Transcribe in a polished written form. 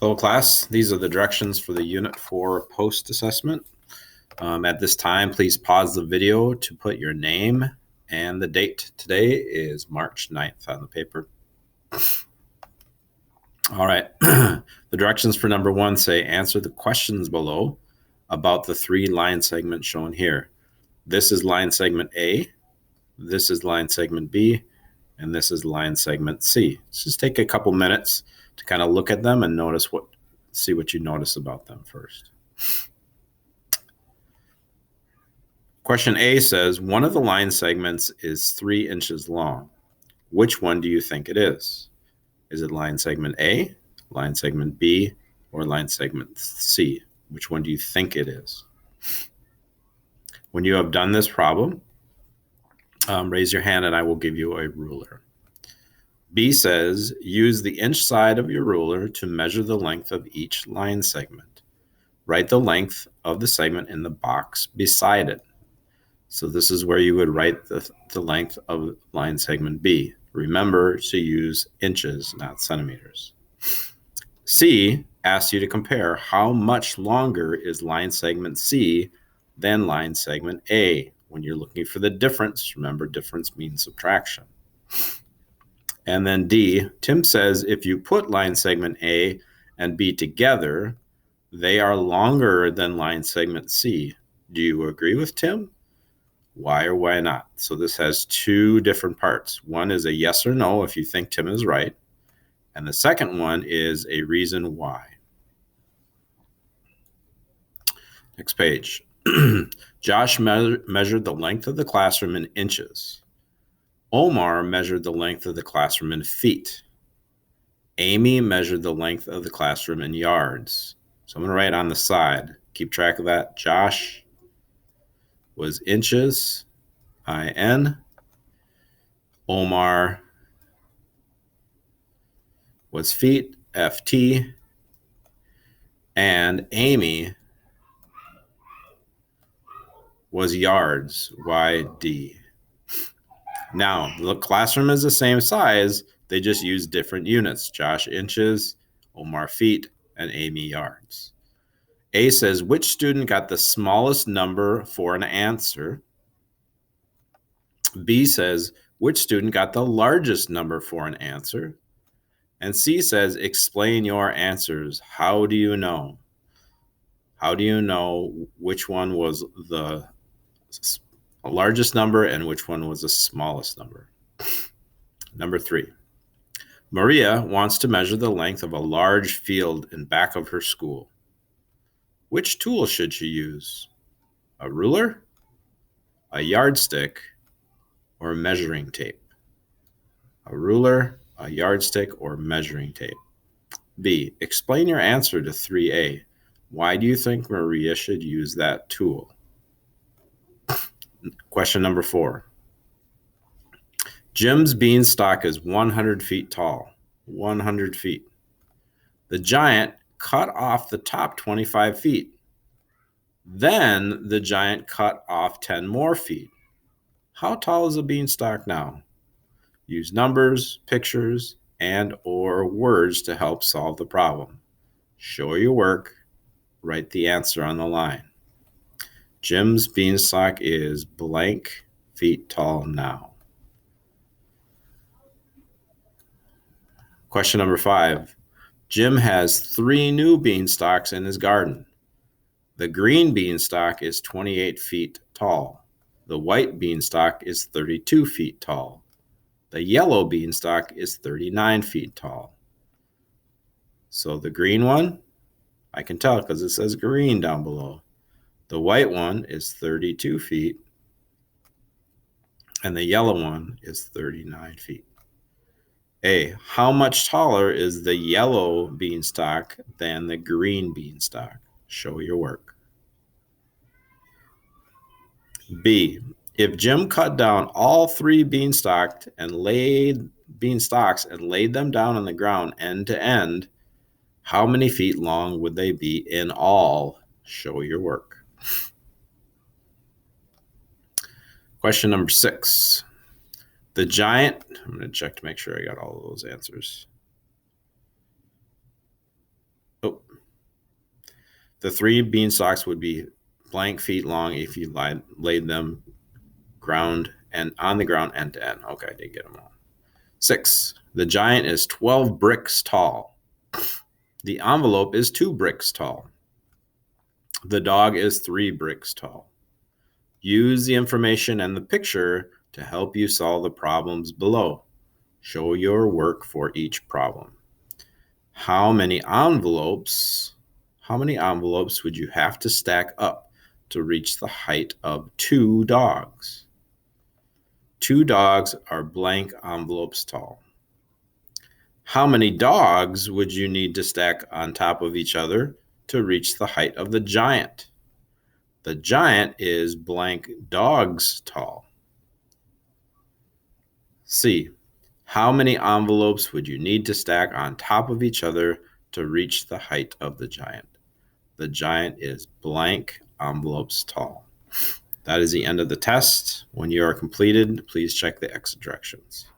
Hello class, these are the directions for the Unit 4 post-assessment. At this time, please pause the video to put your name and the date. Today is March 9th on the paper. All right, the directions for number 1 say answer the questions below about the 3 line segments shown here. This is line segment A, this is line segment B, and this is line segment C. Let's just take a couple minutes to kind of look at them and see what you notice about them first. Question A says, one of the line segments is 3 inches long. Which one do you think it is? Is it line segment A, line segment B, or line segment C? Which one do you think it is? When you have done this problem, raise your hand and I will give you a ruler. B says, use the inch side of your ruler to measure the length of each line segment. Write the length of the segment in the box beside it. So this is where you would write the length of line segment B. Remember to use inches, not centimeters. C asks you to compare how much longer is line segment C than line segment A. When you're looking for the difference, remember difference means subtraction. And then D, Tim says if you put line segment A and B together, they are longer than line segment C. Do you agree with Tim? Why or why not? So this has 2 different parts. One is a yes or no if you think Tim is right. And the second one is a reason why. Next page. Josh measured the length of the classroom in inches. Omar measured the length of the classroom in feet. Amy measured the length of the classroom in yards. So I'm going to write on the side. Keep track of that. Josh was inches, IN. Omar was feet, FT. And Amy was yards, YD. Now, the classroom is the same size. They just use different units. Josh inches, Omar feet, and Amy yards. A says, which student got the smallest number for an answer? B says, which student got the largest number for an answer? And C says, explain your answers. How do you know? How do you know which one was the largest number and which one was the smallest number? Number 3. Maria wants to measure the length of a large field in back of her school. Which tool should she use? A ruler, a yardstick, or measuring tape? A ruler, a yardstick, or measuring tape? B, explain your answer to 3A. Why do you think Maria should use that tool? Question number 4. Jim's beanstalk is 100 feet tall. 100 feet. The giant cut off the top 25 feet. Then the giant cut off 10 more feet. How tall is the beanstalk now? Use numbers, pictures, and or words to help solve the problem. Show your work. Write the answer on the line. Jim's beanstalk is blank feet tall now. Question number 5. Jim has 3 new beanstalks in his garden. The green beanstalk is 28 feet tall. The white beanstalk is 32 feet tall. The yellow beanstalk is 39 feet tall. So the green one, I can tell because it says green down below. The white one is 32 feet, and the yellow one is 39 feet. A, how much taller is the yellow beanstalk than the green beanstalk? Show your work. B, if Jim cut down all 3 beanstalks and laid them down on the ground end to end, how many feet long would they be in all? Show your work. Question number 6. The giant, I'm going to check to make sure I got all of those answers. The 3 beanstalks would be blank feet long if you laid them on the ground end to end. Okay, I did get them all. 6. The giant is 12 bricks tall. The envelope is 2 bricks tall. The dog is 3 bricks tall. Use the information and the picture to help you solve the problems below. Show your work for each problem. How many envelopes would you have to stack up to reach the height of 2 dogs? 2 dogs are blank envelopes tall. How many dogs would you need to stack on top of each other to reach the height of the giant? The giant is blank dogs tall. C. How many envelopes would you need to stack on top of each other to reach the height of the giant? The giant is blank envelopes tall. That is the end of the test. When you are completed, please check the exit directions.